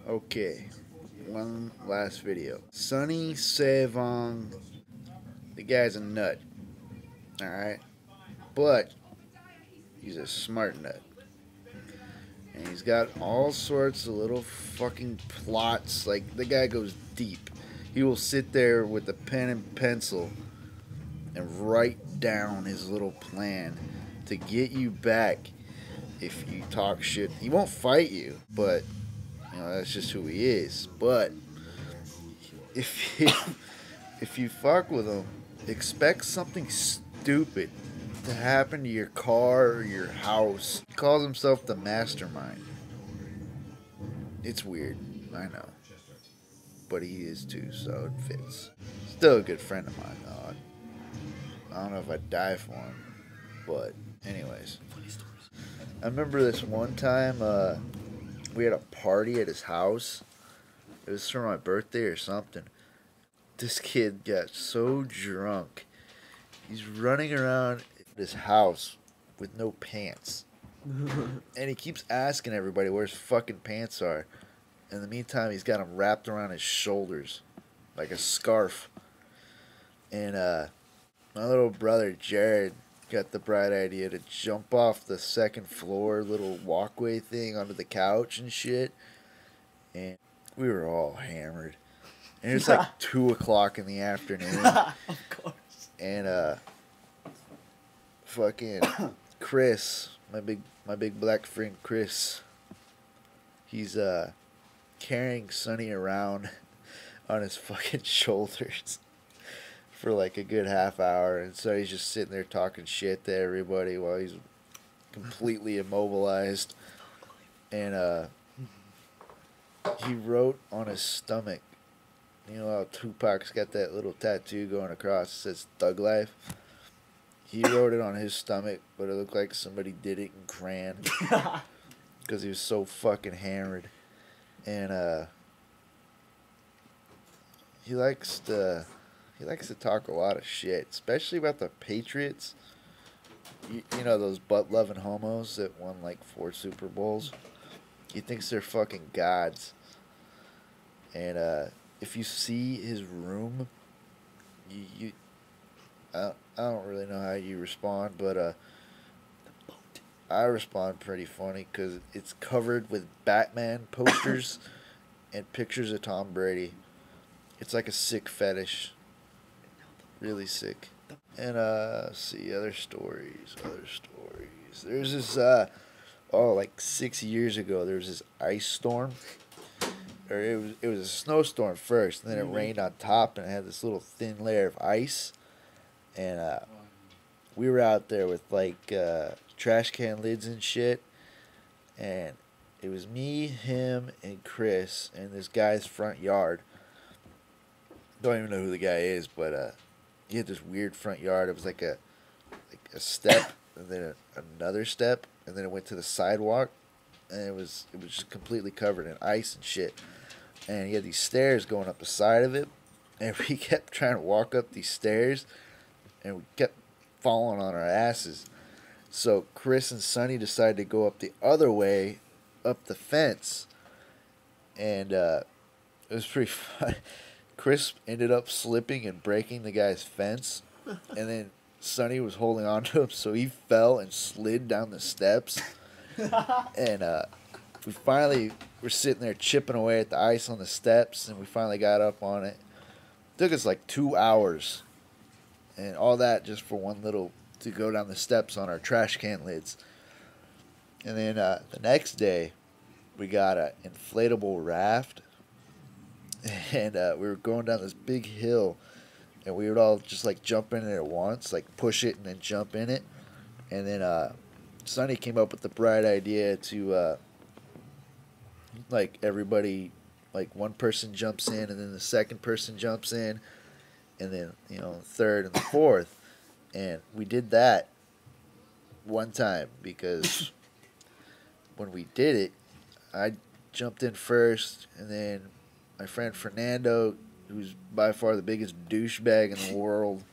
Okay, one last video. Sonny Savong, the guy's a nut, alright? But he's a smart nut. And he's got all sorts of little fucking plots. Like, the guy goes deep. He will sit there with a pen and pencil and write down his little plan to get you back if you talk shit. He won't fight you, but, you know, that's just who he is. But if you, if you fuck with him, expect something stupid to happen to your car or your house. He calls himself the mastermind. It's weird, I know. But he is too, so it fits. Still a good friend of mine, though. I don't know if I'd die for him. But, anyways. I remember this one time, we had a party at his house. It was for my birthday or something. This kid got so drunk. He's running around his house with no pants. And he keeps asking everybody where his fucking pants are. In the meantime, he's got them wrapped around his shoulders like a scarf. And my little brother Jared got the bright idea to jump off the second floor little walkway thing onto the couch and shit. And we were all hammered. And it was like 2 o'clock in the afternoon. Of course. And fucking Chris, my big black friend Chris, he's carrying Sonny around on his fucking shoulders for like a good half hour, and so he's just sitting there talking shit to everybody while he's completely immobilized. And he wrote on his stomach, you know how Tupac's got that little tattoo going across that says Thug Life? He wrote it on his stomach, but it looked like somebody did it in crayon because he was so fucking hammered. And he likes to talk a lot of shit, especially about the Patriots. You know those butt-loving homos that won like 4 Super Bowls? He thinks they're fucking gods. And if you see his room, I don't really know how you respond, but I respond pretty funny because it's covered with Batman posters and pictures of Tom Brady. It's like a sick fetish. Really sick. And see, other stories. There's this like 6 years ago there was this ice storm. Or it was a snowstorm first, and then it rained on top, and it had this little thin layer of ice. And we were out there with like trash can lids and shit, and it was me, him, and Chris in this guy's front yard. Don't even know who the guy is, but he had this weird front yard. It was like a step, and then another step, and then it went to the sidewalk, and it was just completely covered in ice and shit. And he had these stairs going up the side of it, and we kept trying to walk up these stairs, and we kept falling on our asses. So Chris and Sonny decided to go up the other way, up the fence, and it was pretty fun. Chris ended up slipping and breaking the guy's fence, and then Sonny was holding on to him, so he fell and slid down the steps. And we finally were sitting there chipping away at the ice on the steps, and we finally got up on it. It took us like 2 hours, and all that just for to go down the steps on our trash can lids. And then the next day, we got an inflatable raft, and we were going down this big hill, and we would all just like jump in it at once, like push it and then jump in it. And then Sonny came up with the bright idea to like everybody, like one person jumps in, and then the second person jumps in, and then the third and the fourth. And we did that one time because when we did it, I jumped in first, and then my friend Fernando, who's by far the biggest douchebag in the world,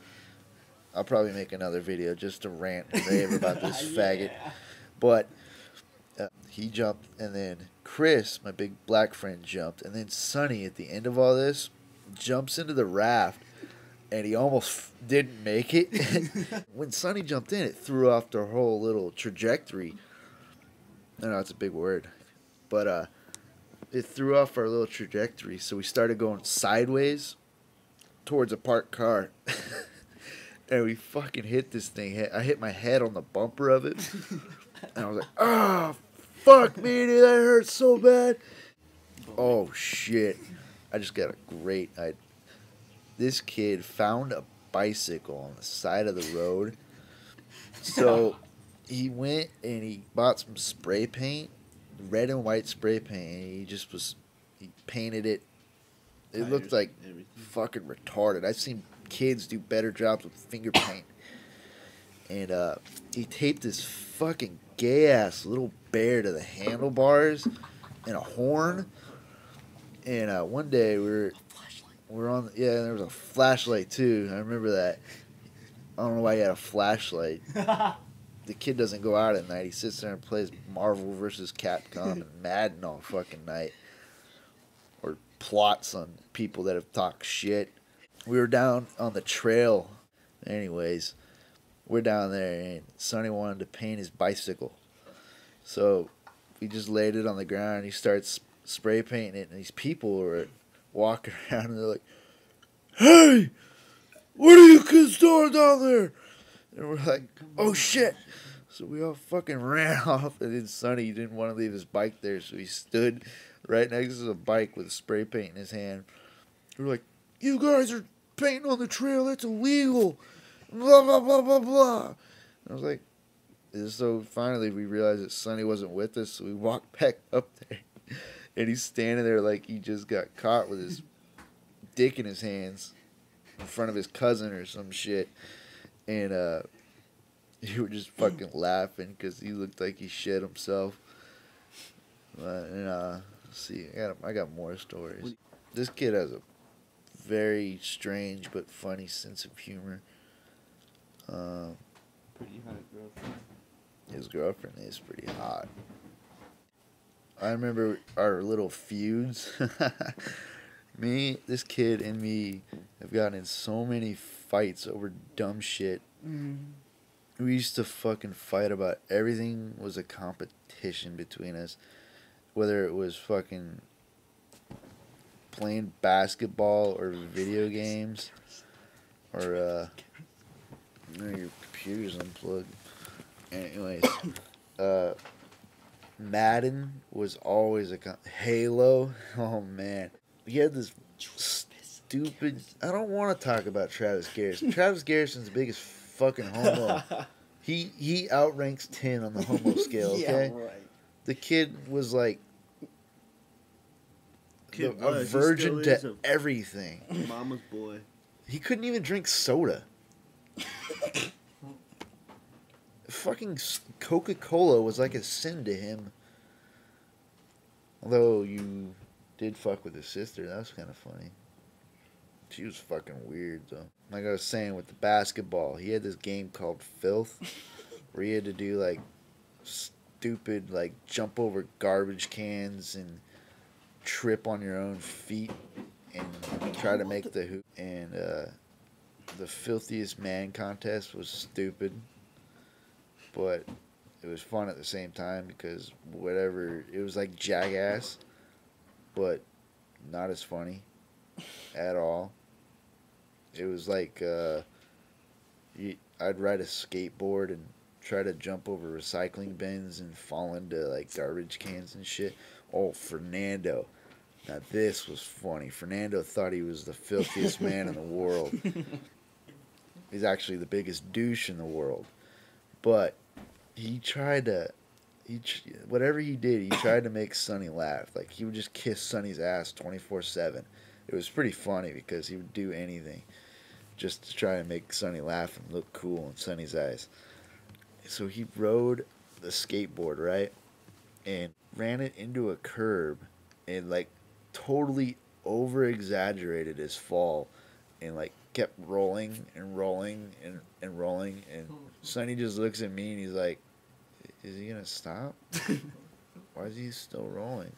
I'll probably make another video just to rant and rave about this faggot. But he jumped, and then Chris, my big black friend, jumped, and then Sonny at the end of all this jumps into the raft, and he almost didn't make it. When Sonny jumped in, it threw off their whole little trajectory. I know it's a big word, but it threw off our little trajectory, so we started going sideways towards a parked car. And we fucking hit this thing. I hit my head on the bumper of it. And I was like, oh, fuck me, dude, that hurts so bad. Oh, shit. I just got a great idea. This kid found a bicycle on the side of the road. So he went and he bought some spray paint, red and white spray paint. And he painted it. It looked like fucking retarded. I've seen kids do better jobs with finger paint. And he taped this fucking gay ass little bear to the handlebars and a horn. And one day we're on, yeah, there was a flashlight too. I remember that. I don't know why he had a flashlight. The kid doesn't go out at night. He sits there and plays Marvel vs. Capcom and Madden all fucking night. Or plots on people that have talked shit. We were down on the trail. Anyways, we're down there, and Sonny wanted to paint his bicycle. So we just laid it on the ground, and he starts spray painting it, and these people were walking around, and they're like, hey, what are you kids doing down there? And we're like, oh, shit. So we all fucking ran off, and then Sonny didn't want to leave his bike there, so he stood right next to the bike with spray paint in his hand. We were like, you guys are painting on the trail, that's illegal. Blah, blah, blah, blah, blah. And I was like, so finally we realized that Sonny wasn't with us, so we walked back up there. And he's standing there like he just got caught with his dick in his hands in front of his cousin or some shit. And you were just fucking laughing because he looked like he shit himself. And see, I got more stories. This kid has a very strange but funny sense of humor. Pretty hot girlfriend. His girlfriend is pretty hot. I remember our little feuds. This kid and me have gotten in so many fights over dumb shit. We used to fucking fight about everything. Was a competition between us. Whether it was fucking playing basketball or video games. Or, your computer's unplugged. Anyways, Madden was always Halo. Oh man, we had this stupid. I don't want to talk about Travis Garrison. Travis Garrison's the biggest fucking homo. He outranks 10 on the homo scale. Okay, Yeah, right. The kid was like a virgin to everything. Mama's boy. He couldn't even drink soda. Fucking Coca-Cola was like a sin to him. Although you did fuck with his sister, that was kind of funny. She was fucking weird though. Like I was saying with the basketball, he had this game called Filth, where you had to do like stupid like jump over garbage cans and trip on your own feet and try to make the hoop. And the filthiest man contest was stupid. But it was fun at the same time because it was like Jackass, but not as funny at all. It was like I'd ride a skateboard and try to jump over recycling bins and fall into like garbage cans and shit. Oh, Fernando. Now this was funny. Fernando thought he was the filthiest man in the world. He's actually the biggest douche in the world. But he tried to, whatever he did, he tried to make Sonny laugh. Like, he would just kiss Sonny's ass 24/7. It was pretty funny because he would do anything just to try and make Sonny laugh and look cool in Sonny's eyes. So he rode the skateboard, right? And ran it into a curb and, like, totally over-exaggerated his fall and, like, kept rolling and rolling and rolling. And Sonny just looks at me and he's like, is he going to stop? Why is he still rolling?